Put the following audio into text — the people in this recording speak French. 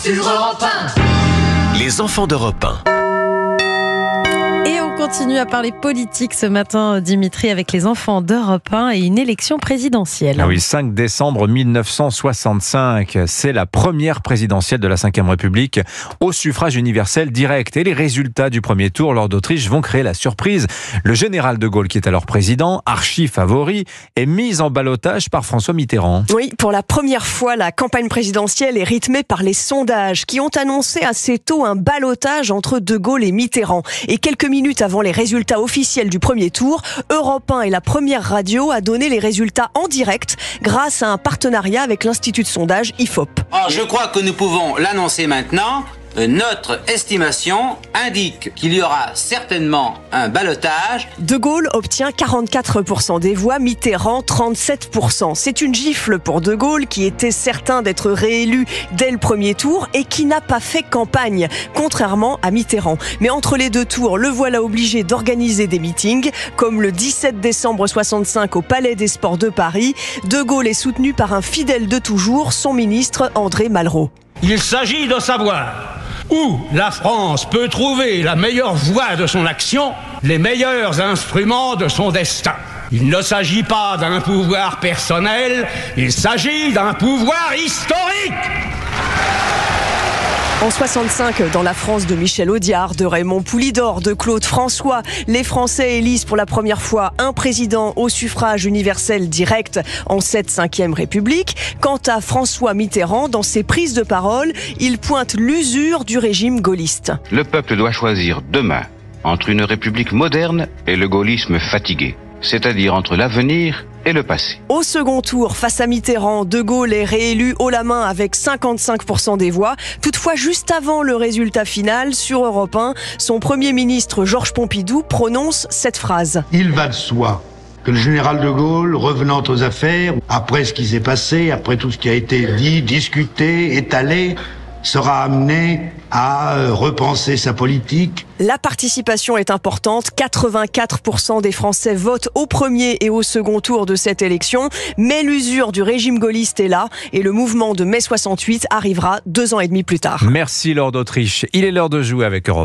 sur Europe 1. Les enfants d'Europe 1. Et on continue à parler politique ce matin, Dimitri, avec les enfants d'Europe 1 et une élection présidentielle. Ah oui, 5 décembre 1965, c'est la première présidentielle de la Ve République au suffrage universel direct. Et les résultats du premier tour lors d'Autriche vont créer la surprise. Le général de Gaulle, qui est alors président, archi favori, est mis en ballottage par François Mitterrand. Oui, pour la première fois, la campagne présidentielle est rythmée par les sondages qui ont annoncé assez tôt un ballottage entre de Gaulle et Mitterrand. Et quelques minutes avant les résultats officiels du premier tour, Europe 1 est la première radio à donner les résultats en direct grâce à un partenariat avec l'Institut de sondage IFOP. Or, je crois que nous pouvons l'annoncer maintenant. Notre estimation indique qu'il y aura certainement un ballottage. De Gaulle obtient 44% des voix, Mitterrand 37%. C'est une gifle pour De Gaulle qui était certain d'être réélu dès le premier tour et qui n'a pas fait campagne, contrairement à Mitterrand. Mais entre les deux tours, le voilà obligé d'organiser des meetings, comme le 17 décembre 65 au Palais des Sports de Paris. De Gaulle est soutenu par un fidèle de toujours, son ministre André Malraux. Il s'agit de savoir où la France peut trouver la meilleure voie de son action, les meilleurs instruments de son destin. Il ne s'agit pas d'un pouvoir personnel, il s'agit d'un pouvoir historique. En 65, dans la France de Michel Audiard, de Raymond Poulidor, de Claude François, les Français élisent pour la première fois un président au suffrage universel direct en cette Ve République. Quant à François Mitterrand, dans ses prises de parole, il pointe l'usure du régime gaulliste. Le peuple doit choisir demain entre une république moderne et le gaullisme fatigué, c'est-à-dire entre l'avenir et le passé. Au second tour, face à Mitterrand, De Gaulle est réélu haut la main avec 55% des voix. Toutefois, juste avant le résultat final, sur Europe 1, son Premier ministre Georges Pompidou prononce cette phrase. Il va de soi que le général de Gaulle, revenant aux affaires, après ce qui s'est passé, après tout ce qui a été dit, discuté, étalé, sera amené à repenser sa politique. La participation est importante. 84% des Français votent au premier et au second tour de cette élection. Mais l'usure du régime gaulliste est là et le mouvement de mai 68 arrivera 2 ans et demi plus tard. Merci Lord d'Autriche. Il est l'heure de jouer avec Europe.